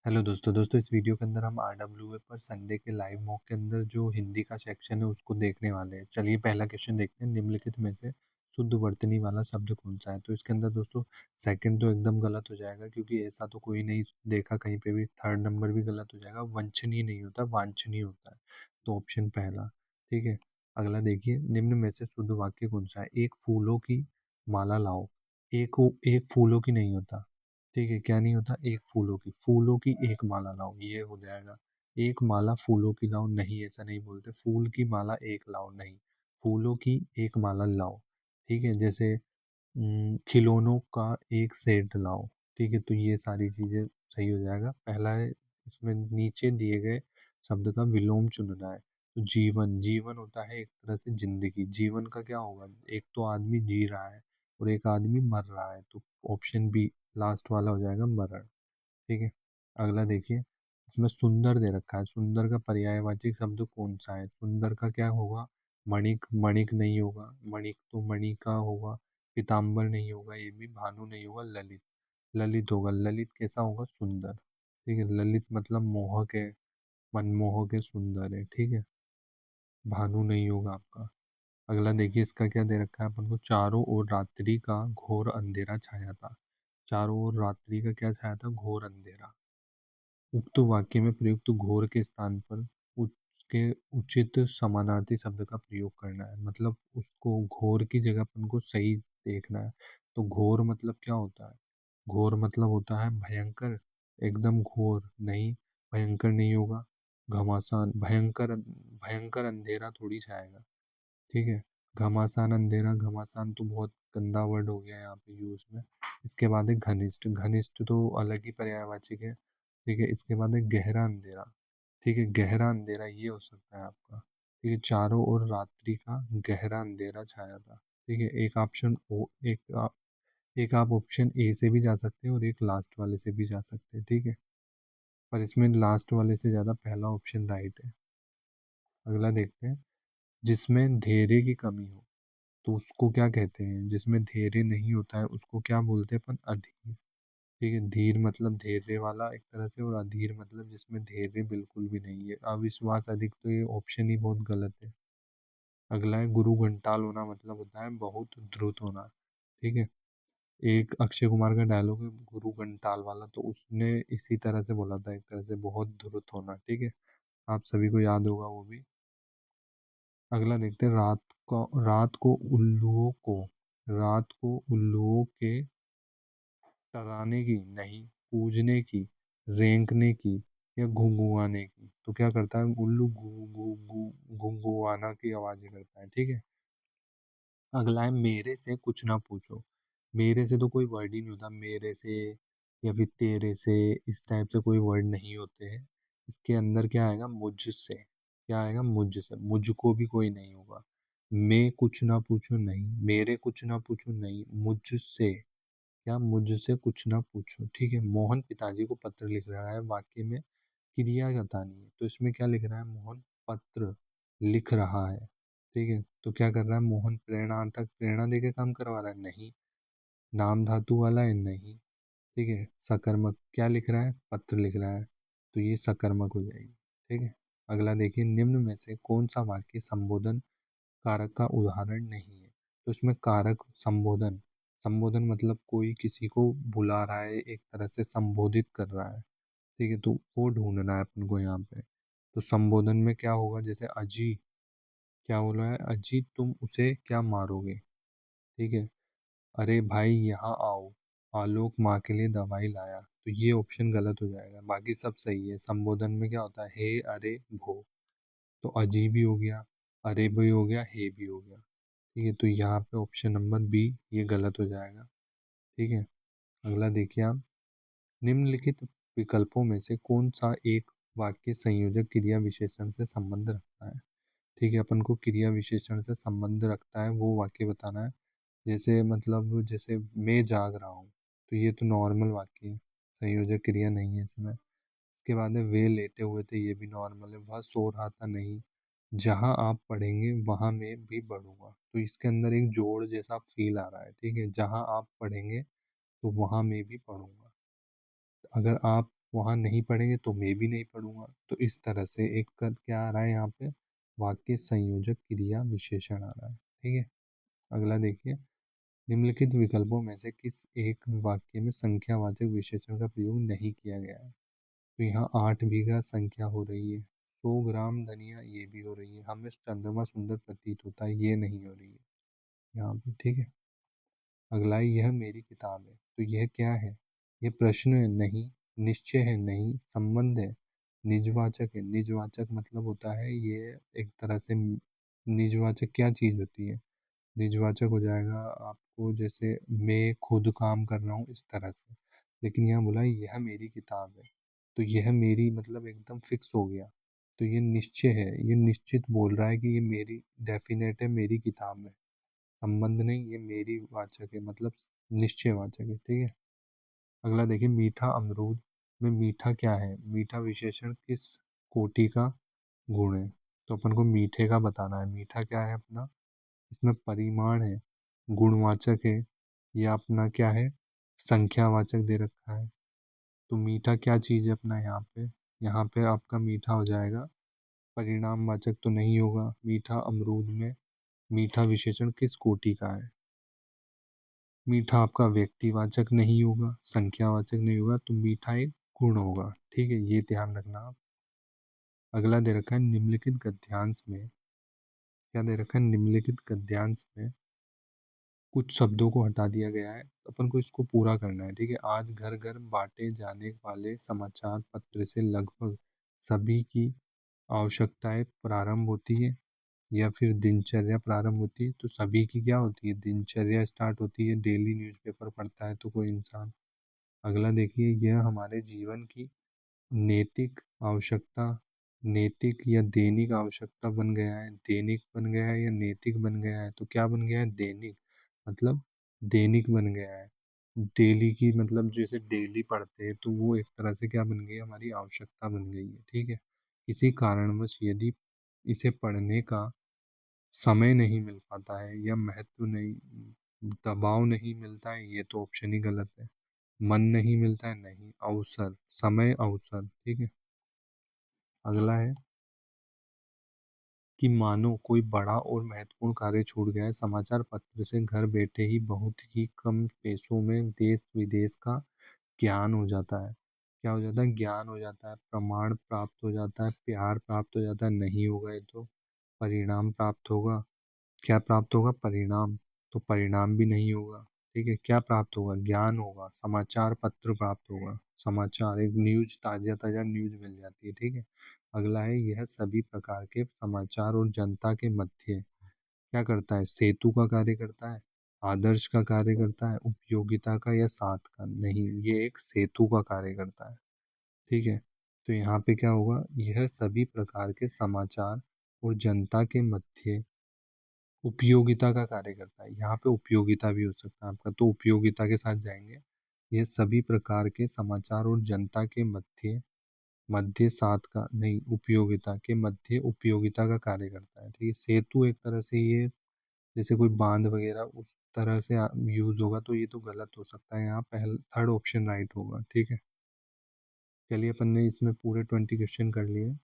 Hello दोस्तों इस video के अंदर हम आरडब्ल्यूए पर संडे के लाइव मॉक के अंदर जो हिंदी का सेक्शन है उसको देखने वाले हैं। चलिए पहला क्वेश्चन देखते हैं। निम्नलिखित में से शुद्ध वर्तनी वाला शब्द कौन सा है? तो इसके अंदर दोस्तों सेकंड तो एकदम गलत हो जाएगा, क्योंकि ऐसा तो कोई नहीं देखा कहीं पे भी। थर्ड नंबर भी गलत हो जाएगा। वंचनीय नहीं होता, वांछनीय होता है। तो ऑप्शन पहला ठीक है। अगला देखिए, निम्न में से शुद्ध वाक्य कौन सा है? एक फूलों की माला लाओ। एक फूलों की नहीं होता। ठीक है, क्या नहीं होता? एक फूलों की एक माला लाओ, ये हो जाएगा। एक माला फूलों की लाओ, नहीं, ऐसा नहीं बोलते। फूल की माला एक लाओ, नहीं, फूलों की एक माला लाओ। ठीक है, जैसे खिलौनों का एक सेट लाओ। ठीक है, तो ये सारी चीजें सही हो जाएगा। पहला है, इसमें नीचे दिए गए शब्द का विलोम चुनना है। तो जीवन, जीवन होता है एक तरह से जिंदगी। जीवन का क्या होगा? एक तो आदमी जी रहा है और एक आदमी मर रहा है, तो ऑप्शन बी लास्ट वाला हो जाएगा, मरण। ठीक है। अगला देखिए, इसमें सुंदर दे रखा है। सुंदर का पर्यायवाची शब्द कौन सा है? सुंदर का क्या होगा? मणिक, मणिक नहीं होगा। मणिक तो मणि का होगा। पीताम्बर नहीं होगा, ये भी। भानु नहीं होगा। ललित, ललित होगा। ललित कैसा होगा? सुंदर। ठीक है, ललित मतलब मोहक है, मनमोहक है, सुंदर है। ठीक है, भानु नहीं होगा आपका। अगला देखिए, इसका क्या दे रखा है अपन को? चारों ओर रात्रि का घोर अंधेरा छाया था। चारों ओर रात्रि का क्या छाया था? घोर अंधेरा। उक्त वाक्य में प्रयुक्त घोर के स्थान पर उसके उचित समानार्थी शब्द का प्रयोग करना है। मतलब उसको घोर की जगह अपन को सही देखना है। तो घोर मतलब क्या होता है? घोर मतलब होता है भयंकर। एकदम घोर नहीं, भयंकर नहीं होगा। घमासान, भयंकर, भयंकर अंधेरा थोड़ी छाएगा। ठीक है। घमासान अंधेरा, घमासान तो बहुत गंदा वर्ड हो गया यहाँ पे यूज में। इसके बाद है घनिष्ठ। घनिष्ठ तो अलग ही पर्यायवाची है। ठीक है, इसके बाद है गहरा अंधेरा। ठीक है, गहरा अंधेरा ये हो सकता है आपका। ठीक है, चारों ओर रात्रि का गहरा अंधेरा छाया था। ठीक है, एक ऑप्शन ओ, एक आप ऑप्शन ए से भी जा सकते हैं और एक लास्ट वाले से भी जा सकते हैं। ठीक है, पर इसमें लास्ट वाले से ज़्यादा पहला ऑप्शन राइट है। अगला देखते हैं, जिसमें धैर्य की कमी हो तो उसको क्या कहते हैं? जिसमें धैर्य नहीं होता है उसको क्या बोलते हैं अपन? अधीर। ठीक है, धीर मतलब धैर्य वाला एक तरह से, और अधीर मतलब जिसमें धैर्य बिल्कुल भी नहीं है। अविश्वास अधिक, तो ये ऑप्शन ही बहुत गलत है। अगला है, गुरु घंटाल होना मतलब होता है बहुत द्रुत होना। ठीक है, एक अक्षय कुमार का डायलॉग है गुरु घंटाल वाला, तो उसने इसी तरह से बोला था, एक तरह से बहुत द्रुत होना। ठीक है, आप सभी को याद होगा वो भी। अगला देखते हैं, रात को उल्लुओं के डराने की नहीं, पूजने की, रेंकने की, या घुंघुआने की। तो क्या करता है उल्लू? गु गु गु घुंघुआना की आवाजें करता है। ठीक है। अगला है, मेरे से कुछ ना पूछो। मेरे से तो कोई वर्ड ही नहीं होता। मेरे से या फिर तेरे से, इस टाइप से कोई वर्ड नहीं होते हैं। इसके अंदर क्या आएगा? मुझसे। क्या आएगा? मुझसे। मुझको भी कोई नहीं होगा। मैं कुछ ना पूछूं नहीं, मेरे कुछ ना पूछूं नहीं, मुझसे। क्या? मुझसे कुछ ना पूछो। ठीक है, मोहन पिताजी को पत्र लिख रहा है। वाक्य में क्रिया बतानी है, तो इसमें क्या लिख रहा है? मोहन पत्र लिख रहा है। ठीक है, तो क्या कर रहा है मोहन? प्रेरणार्थक, प्रेरणा देके काम करवा रहा है? नहीं। नाम धातु वाला है? नहीं। ठीक है, सकर्मक, क्या लिख रहा है? पत्र लिख रहा है, तो ये सकर्मक हो जाएगी। ठीक है। अगला देखिए, निम्न में से कौन सा वाक्य संबोधन कारक का उदाहरण नहीं है? तो इसमें कारक संबोधन, संबोधन मतलब कोई किसी को बुला रहा है, एक तरह से संबोधित कर रहा है। ठीक है, तो वो ढूंढना है अपन को यहाँ पे। तो संबोधन में क्या होगा? जैसे अजी, क्या बोल रहा है? अजी तुम उसे क्या मारोगे? ठीक है। अरे भाई यहाँ आओ, आलोक माँ के लिए दवाई लाया। तो ये ऑप्शन गलत हो जाएगा, बाकी सब सही है। संबोधन में क्या होता है? हे, अरे, भो। तो अजी भी हो गया, अरे भी हो गया, हे भी हो गया। ठीक है, तो यहाँ पे ऑप्शन नंबर बी ये गलत हो जाएगा। ठीक है। अगला देखिए आप, निम्नलिखित विकल्पों में से कौन सा एक वाक्य संयोजक क्रिया विशेषण से संबंध रखता है? ठीक है, अपन को क्रिया विशेषण से संबंध रखता है वो वाक्य बताना है। जैसे मतलब, जैसे मैं जाग रहा हूँ, तो ये तो नॉर्मल वाक्य है, संयोजक क्रिया नहीं है इसमें। इसके बाद है, वे लेटे हुए थे, ये भी नॉर्मल है। वह सो रहा था, नहीं। जहाँ आप पढ़ेंगे वहाँ मैं भी पढ़ूंगा, तो इसके अंदर एक जोड़ जैसा फील आ रहा है। ठीक है, जहाँ आप पढ़ेंगे तो वहाँ मैं भी पढ़ूंगा। अगर आप वहाँ नहीं पढ़ेंगे तो मैं भी नहीं पढ़ूंगा। तो इस तरह से एक क्या आ रहा है यहाँ पे, वाक्य संयोजक क्रिया विशेषण आ रहा है। ठीक है, अगला देखिए, निम्नलिखित विकल्पों में से किस एक वाक्य में संख्यावाचक विशेषण का प्रयोग नहीं किया गया है। तो यहाँ 8 बीघा संख्या हो रही है, 100 ग्राम धनिया ये भी हो रही है, हमें चंद्रमा सुंदर प्रतीत होता है ये नहीं हो रही है यहाँ पे। ठीक है, अगला है, यह मेरी किताब है। तो यह क्या है, ये प्रश्न है नहीं, निश्चय है नहीं, संबंध है, निजवाचक है। निजवाचक मतलब होता है ये एक तरह से निजवाचक क्या चीज़ होती है, निजवाचक हो जाएगा आपको, जैसे मैं खुद काम कर रहा हूँ इस तरह से। लेकिन यहाँ बोला यह मेरी किताब है, तो यह मेरी मतलब एकदम फिक्स हो गया। तो ये निश्चय है, ये निश्चित बोल रहा है कि ये मेरी डेफिनेट है, मेरी किताब है। संबंध नहीं, ये मेरी वाचक है, मतलब निश्चयवाचक है। ठीक है, अगला देखिए, मीठा अमरूद में मीठा क्या है, मीठा विशेषण किस कोटि का गुण है। तो अपन को मीठे का बताना है, मीठा क्या है अपना, इसमें परिमाण है, गुणवाचक है, या अपना क्या है, संख्यावाचक दे रखा है। तो मीठा क्या चीज़ है अपना यहाँ पे, यहाँ पे आपका मीठा हो जाएगा, परिणामवाचक तो नहीं होगा। मीठा अमरूद में मीठा विशेषण किस कोटि का है, मीठा आपका व्यक्तिवाचक नहीं होगा, संख्यावाचक नहीं होगा, तो मीठा एक गुण होगा। ठीक है, ये ध्यान रखना आप। अगला दे रखा है, निम्नलिखित गद्यांश में, क्या दे रखा है, निम्नलिखित गद्यांश में कुछ शब्दों को हटा दिया गया है, तो अपन को इसको पूरा करना है। ठीक है, आज घर घर बांटे जाने वाले समाचार पत्र से लगभग सभी की आवश्यकताएं प्रारंभ होती है, या फिर दिनचर्या प्रारंभ होती है। तो सभी की क्या होती है, दिनचर्या स्टार्ट होती है, डेली न्यूज़पेपर पढ़ता है तो कोई इंसान। अगला देखिए, यह हमारे जीवन की नैतिक आवश्यकता, नैतिक या दैनिक आवश्यकता बन गया है, दैनिक बन गया है या नैतिक बन गया है। तो क्या बन गया है, दैनिक, मतलब दैनिक बन गया है। डेली की मतलब जैसे डेली पढ़ते हैं, तो वो एक तरह से क्या बन गई, हमारी आवश्यकता बन गई है। ठीक है, किसी कारणवश यदि इसे पढ़ने का समय नहीं मिल पाता है, या महत्व नहीं, दबाव नहीं मिलता है, ये तो ऑप्शन ही गलत है। मन नहीं मिलता है, नहीं, अवसर, समय अवसर। ठीक है, अगला है कि मानो कोई बड़ा और महत्वपूर्ण कार्य छूट गया है, समाचार पत्र से घर बैठे ही बहुत ही कम पैसों में देश विदेश का ज्ञान हो जाता है। क्या हो जाता है, ज्ञान हो जाता है, प्रमाण प्राप्त हो जाता है, प्यार प्राप्त हो जाता है, नहीं होगा ये तो परिणाम प्राप्त होगा। क्या प्राप्त होगा, परिणाम, तो परिणाम भी नहीं होगा। ठीक है, क्या प्राप्त होगा, ज्ञान होगा, समाचार पत्र प्राप्त होगा, समाचार एक न्यूज, ताज़ा ताज़ा न्यूज मिल जाती है। ठीक है, अगला है, यह सभी प्रकार के समाचार और जनता के मध्य क्या करता है, सेतु का कार्य करता है, आदर्श का कार्य करता है, उपयोगिता का या साथ का, नहीं, ये एक सेतु का कार्य करता है। ठीक है, तो यहाँ पे क्या होगा, यह सभी प्रकार के समाचार और जनता के मध्य उपयोगिता का कार्य करता है। यहाँ पे उपयोगिता भी हो सकता है आपका, तो उपयोगिता के साथ जाएंगे। यह सभी प्रकार के समाचार और जनता के मध्य, मध्य साथ का नहीं, उपयोगिता के मध्य उपयोगिता का कार्य करता है। ठीक है, सेतु एक तरह से ये जैसे कोई बांध वगैरह उस तरह से यूज होगा, तो ये तो गलत हो सकता है, यहाँ पहला थर्ड ऑप्शन राइट होगा। ठीक है, चलिए अपन ने इसमें पूरे 20 क्वेश्चन कर लिए।